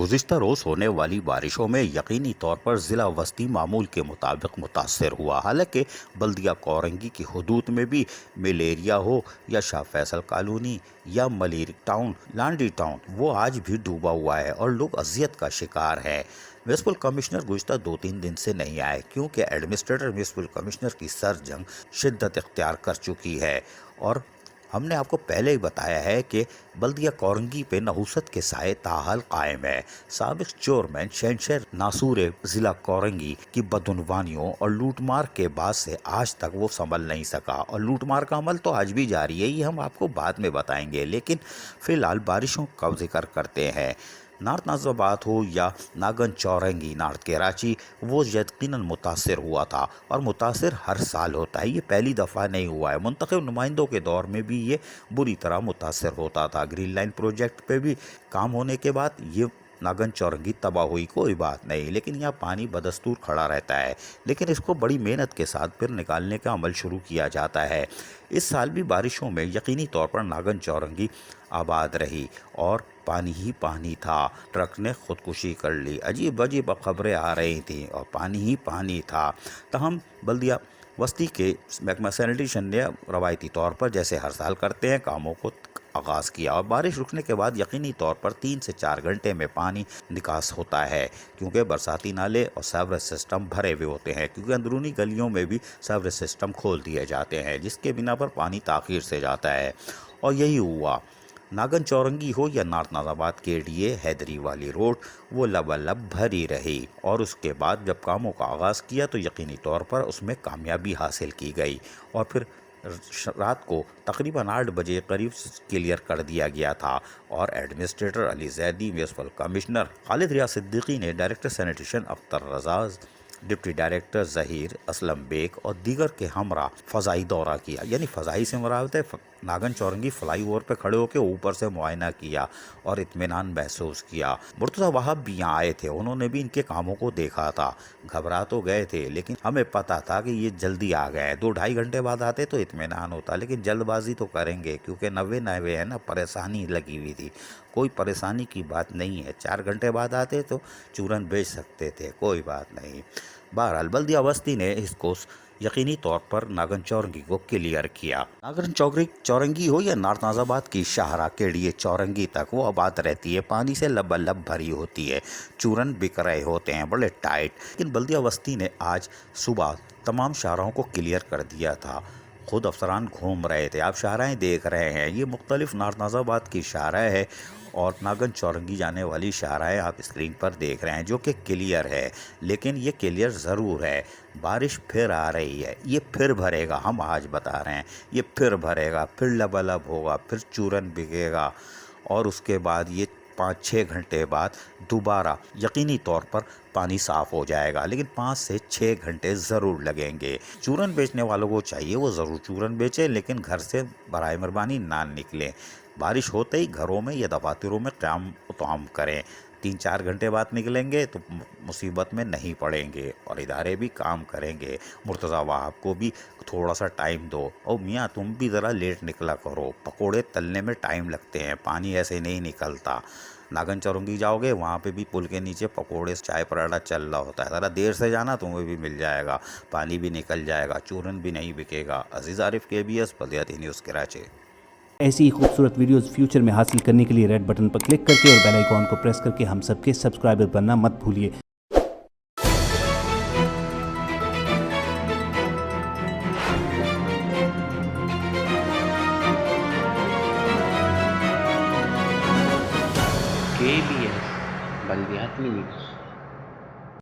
गुज़िश्ता रोज़ होने वाली बारिशों में यकीनी तौर पर ज़िला वस्ती मामूल के मुताबिक मुतासर हुआ। हालांकि बल्दिया कोरंगी की हदूद में भी मलेरिया हो या शाह फैसल कॉलोनी या मलिर टाउन, लांडी टाउन, वो आज भी डूबा हुआ है और लोग अजियत का शिकार हैं। म्यूनसिपल कमिश्नर गुज़िश्ता 2-3 दिन से नहीं आए क्योंकि एडमिनिस्ट्रेटर म्यूनसिपल कमिश्नर की सर जंग शिद्दत इख्तियार कर चुकी है। और हमने आपको पहले ही बताया है कि बल्दिया कोरंगी पे नहुसत के साए ताहाल कायम है। साबिक चेयरमैन शहनशहर नासूर ज़िला कोरंगी की बदउनवानियों और लूटमार के बाद से आज तक वो संभल नहीं सका और लूटमार का अमल तो आज भी जारी है, ये हम आपको बाद में बताएंगे। लेकिन फ़िलहाल बारिशों का जिक्र करते हैं। नॉर्थ नाज़िराबाद हो या नागन चौरंगी नॉर्थ कराची, वो यकीनन मुतासर हुआ था और मुतासर हर साल होता है, ये पहली दफ़ा नहीं हुआ है। मुंतखब नुमाइंदों के दौर में भी ये बुरी तरह मुतासर होता था। ग्रीन लाइन प्रोजेक्ट पे भी काम होने के बाद ये नागन चौरंगी तबाह हुई, कोई बात नहीं, लेकिन यहाँ पानी बदस्तूर खड़ा रहता है। लेकिन इसको बड़ी मेहनत के साथ फिर निकालने का अमल शुरू किया जाता है। इस साल भी बारिशों में यकीनी तौर पर नागन चौरंगी आबाद रही और पानी ही पानी था। ट्रक ने खुदकुशी कर ली, अजीब अजीब खबरें आ रही थी और पानी ही पानी था। तहम बल्दिया वस्ती के महकमा सैनिटेशन ने रवायती तौर पर जैसे हर साल करते हैं कामों को आगाज़ किया और बारिश रुकने के बाद यकीनी तौर पर 3 से 4 घंटे में पानी निकास होता है क्योंकि बरसाती नाले और सीवरेज सिस्टम भरे हुए होते हैं, क्योंकि अंदरूनी गलियों में भी सीवरेज सिस्टम खोल दिए जाते हैं जिसके बिना पर पानी ताख़ीर से जाता है। और यही हुआ। नागन चौरंगी हो या नॉर्थ नाज़िराबाद के लिए हैदरी वाली रोड, वो लबालब भरी रही और उसके बाद जब कामों का आगाज़ किया तो यकीनी तौर पर उसमें कामयाबी हासिल की गई और फिर रात को तकरीबन 8 बजे करीब क्लियर कर दिया गया था। और administrator Ali Zaidi, municipal commissioner Khalid Riaz Siddiqui ने director sanitation Akhtar Rajaz, deputy director Zaheer Aslam Baig और दीगर के हमरा फ़ज़ाई दौरा किया। यानी फ़ज़ाई से मुराद है नागन चौरंगी फ्लाई ओवर पर खड़े होकर ऊपर से मुआयना किया और इत्मीनान महसूस किया। मुर्तज़ा वहाब भी यहाँ आए थे, उन्होंने भी इनके कामों को देखा था। घबरा तो गए थे लेकिन हमें पता था कि ये जल्दी आ गए, 2-2.5 घंटे बाद आते तो इत्मीनान होता, लेकिन जल्दबाजी तो करेंगे क्योंकि नवे है ना, परेशानी लगी हुई थी। कोई परेशानी की बात नहीं है, 4 घंटे बाद आते तो चूरन बेच सकते थे, कोई बात नहीं। बहरहाल बल्दिया वस्ती ने इसको यकीनी तौर पर नागन चौरंगी को क्लियर किया। नागन चौरंगी हो या नॉर्थ नाज़िराबाद की शाहरा के लिए चौरंगी तक वो आबाद रहती है, पानी से लबालब भरी होती है, चूरन बिक रहे होते हैं बड़े टाइट। लेकिन बल्दिया वस्ती ने आज सुबह तमाम शाहराओं को क्लियर कर दिया था। खुद अफसरान घूम रहे थे, आप शाहराएँ देख रहे हैं, ये मुख्तलिफ नॉर्थ नाज़िराबाद की शाहरा है और नागन चौरंगी जाने वाली शाहराएँ आप स्क्रीन पर देख रहे हैं जो कि क्लियर है। लेकिन ये क्लियर ज़रूर है, बारिश फिर आ रही है, ये फिर भरेगा, हम आज बता रहे हैं, ये फिर भरेगा, फिर लबालब होगा, फिर चूरन बिकेगा और उसके बाद ये 5-6 घंटे बाद दोबारा यकीनी तौर पर पानी साफ़ हो जाएगा। लेकिन 5 से 6 घंटे ज़रूर लगेंगे। चूरन बेचने वालों को चाहिए वो ज़रूर चूरन बेचें, लेकिन घर से बराए मेहरबानी ना निकलें। बारिश होते ही घरों में या दफातरों में क़याम तमाम करें। 3-4 घंटे बाद निकलेंगे तो मुसीबत में नहीं पड़ेंगे और इदारे भी काम करेंगे। मुर्तज़ा वहाब को भी थोड़ा सा टाइम दो, और मियाँ तुम भी ज़रा लेट निकला करो, पकोड़े तलने में टाइम लगते हैं, पानी ऐसे नहीं निकलता। नागन चौरंगी जाओगे वहाँ पे भी पुल के नीचे पकोड़े चाय पराठा चल रहा होता है, ज़रा देर से जाना तुम्हें भी मिल जाएगा, पानी भी निकल जाएगा, चूरन भी नहीं बिकेगा। अजीज़ आरिफ, KBS बल्दिया न्यूज़ कराची। ऐसी ही खूबसूरत वीडियोस फ्यूचर में हासिल करने के लिए रेड बटन पर क्लिक करके और बेल आइकॉन को प्रेस करके हम सबके सब्सक्राइबर बनना मत भूलिए। KBS बल्दियात न्यूज़।